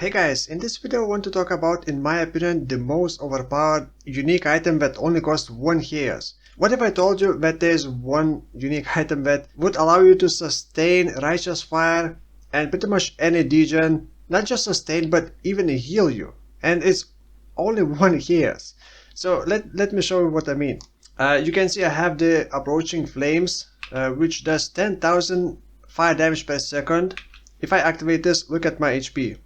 Hey guys, in this video I want to talk about, in my opinion, the most overpowered unique item that only costs 1 hairs. What if I told you that there's one unique item that would allow you to sustain Righteous Fire and pretty much any degen, not just sustain but even heal you, and it's only 1 hairs. So let me show you what I mean. You can see I have the Approaching Flames, which does 10,000 fire damage per second. If I activate this, look at my HP.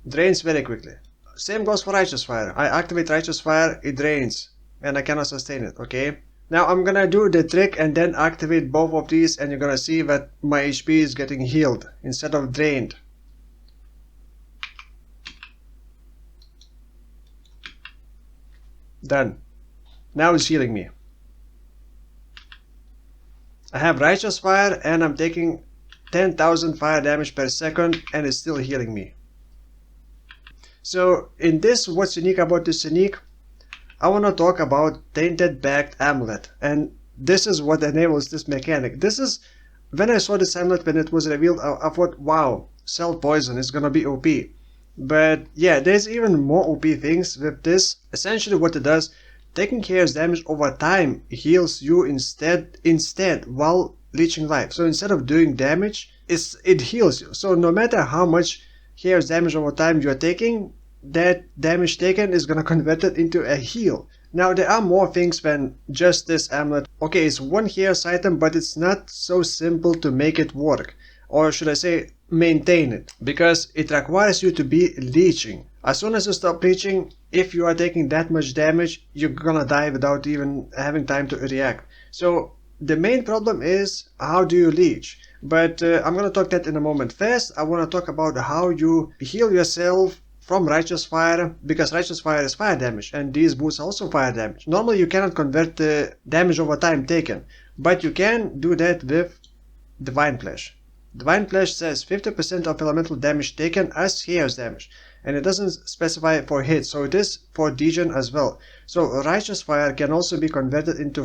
Drains very quickly. Same goes for Righteous Fire. I activate Righteous Fire, it drains, and I cannot sustain it, okay? Now I'm gonna do the trick and then activate both of these, and you're gonna see that my HP is getting healed instead of drained. Done. Now it's healing me. I have Righteous Fire and I'm taking 10,000 fire damage per second and it's still healing me. So in this, what's unique about this unique, I want to talk about Tainted Pact amulet, and this is what enables this mechanic. This is, when I saw this amulet when it was revealed, I thought, wow, cell poison is gonna be OP. But yeah, there's even more OP things with this. Essentially what it does, taking Chaos damage over time heals you instead while leeching life. So instead of doing damage, it heals you. So no matter how much Chaos damage over time you are taking, that damage taken is gonna convert it into a heal. Now there are more things than just this amulet. Okay, it's 1 Chaos item, but it's not so simple to make it work. Or should I say, maintain it. Because it requires you to be leeching. As soon as you stop leeching, if you are taking that much damage, you're gonna die without even having time to react. So the main problem is, how do you leech? But I'm gonna talk that in a moment. First, I wanna talk about how you heal yourself from Righteous Fire, because Righteous Fire is fire damage, and these boots are also fire damage. Normally you cannot convert the damage over time taken, but you can do that with Divine Flash. Divine Flash says 50% of elemental damage taken as Chaos damage, and it doesn't specify for hits, so it is for degen as well. So Righteous Fire can also be converted into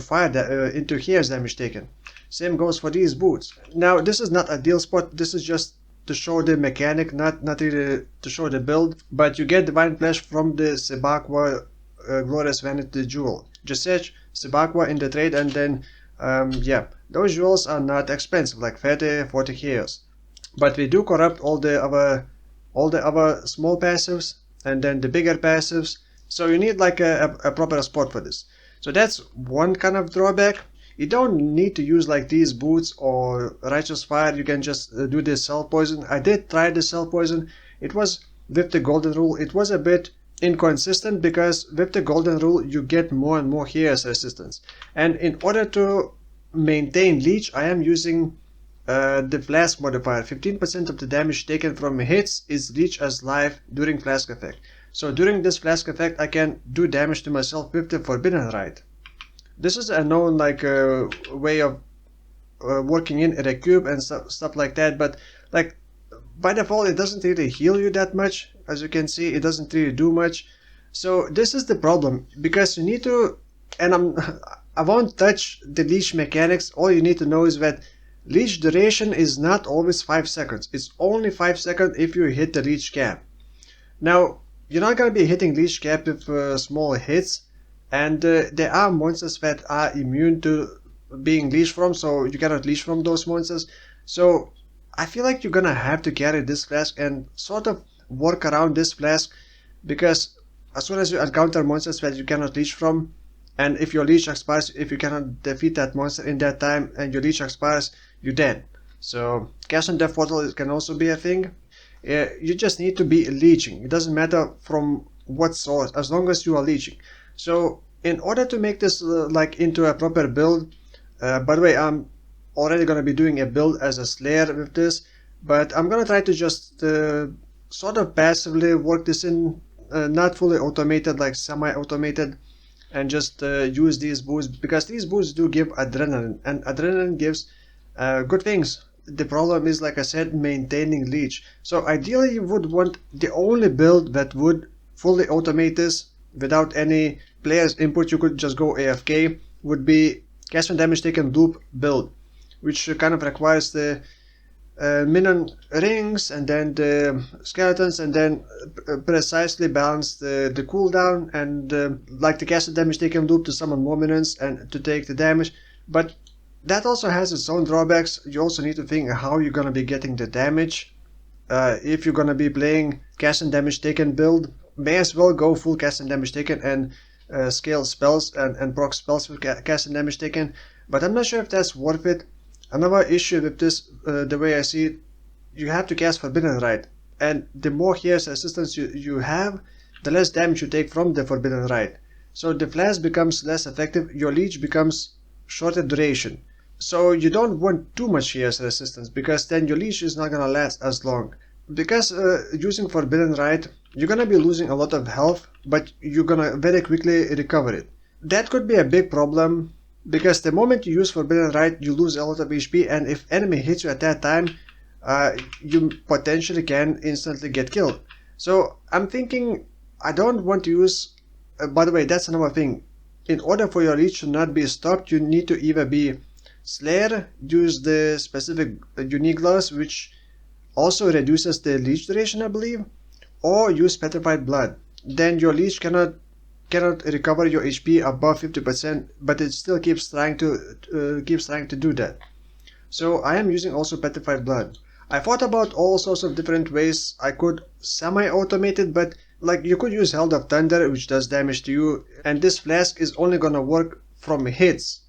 into Chaos damage taken. Same goes for these boots. Now this is not a deal spot, this is just to show the mechanic, not really to show the build, but you get Divine Flash from the Sebaqua Glorious Vanity Jewel. Just search Sebaqua in the trade, and then yeah, those jewels are not expensive, like 30-40 chaos, but we do corrupt all the other small passives and then the bigger passives, so you need like a proper spot for this. So that's one kind of drawback. You don't need to use like these boots or Righteous Fire, you can just do this cell poison. I did try the cell poison. It was with the golden rule, it was a bit inconsistent, because with the golden rule you get more and more Chaos resistance, and in order to maintain leech I am using the flask modifier. 15% of the damage taken from hits is leech as life during flask effect. So during this flask effect I can do damage to myself with the Forbidden Rite. This is a known like way of working in a cube and stuff like that, but like by default it doesn't really heal you that much. As you can see, it doesn't really do much. So this is the problem, because you need to, and I won't touch the leech mechanics. All you need to know is that leech duration is not always 5 seconds. It's only 5 seconds if you hit the leech cap. Now you're not gonna be hitting leech cap with small hits, and there are monsters that are immune to being leeched from, so you cannot leech from those monsters. So I feel like you're gonna have to carry this flask and sort of work around this flask, because as soon as you encounter monsters that you cannot leech from, and if your leech expires, if you cannot defeat that monster in that time and your leech expires, you're dead. So Cast on Death Portal can also be a thing. You just need to be leeching. It doesn't matter from what source, as long as you are leeching. So in order to make this like into a proper build, by the way, I'm already gonna be doing a build as a Slayer with this, but I'm gonna try to just sort of passively work this in, not fully automated, like semi-automated, and just use these boosts, because these boosts do give adrenaline, and adrenaline gives good things. The problem is, like I said, maintaining leech. So ideally you would want the only build that would fully automate this without any player's input. You could just go AFK, would be Cast when damage taken loop build, which kind of requires the minion rings and then the skeletons, and then precisely balance the cooldown and like the castle damage taken loop to summon more minions and to take the damage. But that also has its own drawbacks. You also need to think how you're gonna be getting the damage. If you're gonna be playing cast and damage taken build, may as well go full cast and damage taken and scale spells and proc spells with cast and damage taken. But I'm not sure if that's worth it. Another issue with this, the way I see it, you have to cast Forbidden Rite, and the more Here's Resistance you have, the less damage you take from the Forbidden Rite. So the flask becomes less effective, your leech becomes shorter duration. So you don't want too much Here's Resistance, because then your leech is not gonna last as long. Because using Forbidden Rite, you're gonna be losing a lot of health, but you're gonna very quickly recover it. That could be a big problem, because the moment you use Forbidden Rite, you lose a lot of HP, and if enemy hits you at that time, you potentially can instantly get killed. So I'm thinking, I don't want to use... by the way, that's another thing. In order for your leech to not be stopped, you need to either be Slayer, use the specific unique gloves, which also reduces the leech duration, I believe, or use Petrified Blood. Then your leech cannot recover your HP above 50%, but it still keeps trying to do that. So I am using also Petrified Blood. I thought about all sorts of different ways I could semi-automate it, but like you could use Herald of Thunder, which does damage to you, and this flask is only gonna work from hits.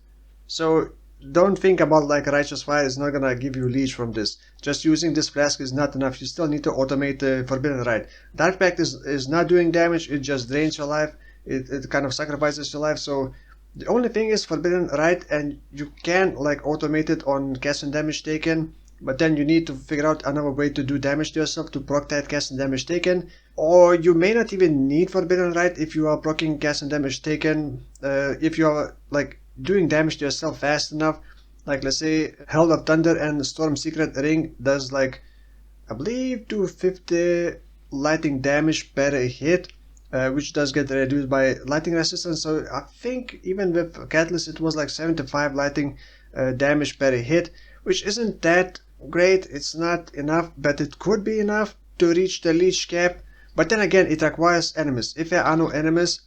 So don't think about like Righteous Fire is not gonna give you leech from this. Just using this flask is not enough. You still need to automate the Forbidden Rite. Dark Pact is not doing damage, it just drains your life. It kind of sacrifices your life. So the only thing is Forbidden Rite, and you can like automate it on cast and damage taken, but then you need to figure out another way to do damage to yourself to proc that cast and damage taken. Or you may not even need Forbidden Rite if you are proccing cast and damage taken, if you are like doing damage to yourself fast enough. Like let's say Herald of Thunder and Storm Secret Ring does like I believe 250 lightning damage per hit, which does get reduced by lightning resistance. So I think even with Catalyst it was like 75 lightning damage per hit, which isn't that great. It's not enough, but it could be enough to reach the leech cap. But then again, it requires enemies. If there are no enemies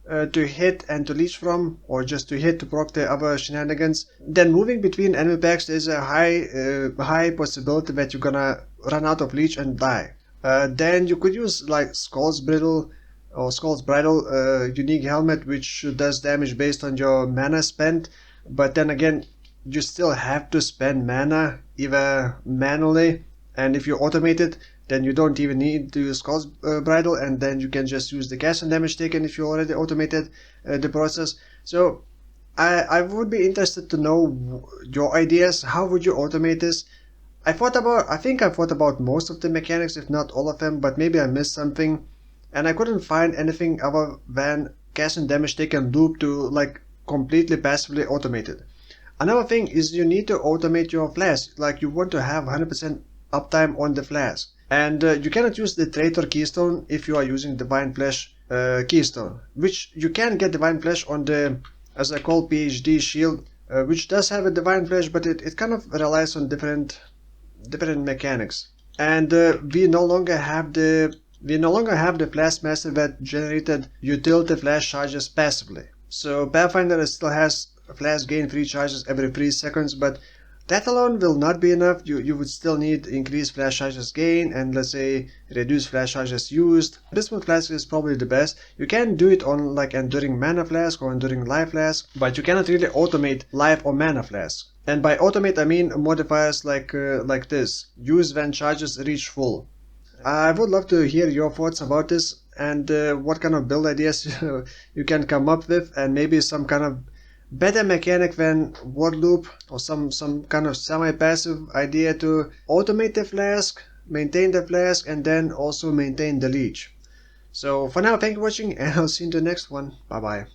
to hit and to leech from, or just to hit to proc the other shenanigans, then moving between enemy packs there's a high possibility that you're gonna run out of leech and die. Then you could use like Skull's Bridle or Skull's Bridle unique helmet, which does damage based on your mana spent, but then again you still have to spend mana either manually, and if you automate it then you don't even need to use Skull's Bridle, and then you can just use the cast and damage taken if you already automated the process. So I would be interested to know your ideas. How would you automate this? I think I thought about most of the mechanics, if not all of them, but maybe I missed something, and I couldn't find anything other than cast and damage taken loop to like completely passively automate it. Another thing is you need to automate your flask. Like you want to have 100% uptime on the flask, and you cannot use the Traitor Keystone if you are using Divine Flesh Keystone, which you can get Divine Flesh on the, as I call, PhD shield, which does have a Divine Flesh, but it kind of relies on different mechanics. And we no longer have the Flask Master that generated utility flash charges passively. So Pathfinder still has flash gain 3 charges every 3 seconds, but that alone will not be enough. You would still need increased flash charges gain and let's say reduce flash charges used. Bismuth Flask is probably the best. You can do it on like Enduring Mana Flask or Enduring Life Flask, but you cannot really automate Life or Mana Flask. And by automate I mean modifiers like this. Use when charges reach full. I would love to hear your thoughts about this and what kind of build ideas you can come up with, and maybe some kind of better mechanic than Word Loop, or some kind of semi-passive idea to automate the flask, maintain the flask, and then also maintain the leech. So for now, thank you for watching, and I'll see you in the next one. Bye bye.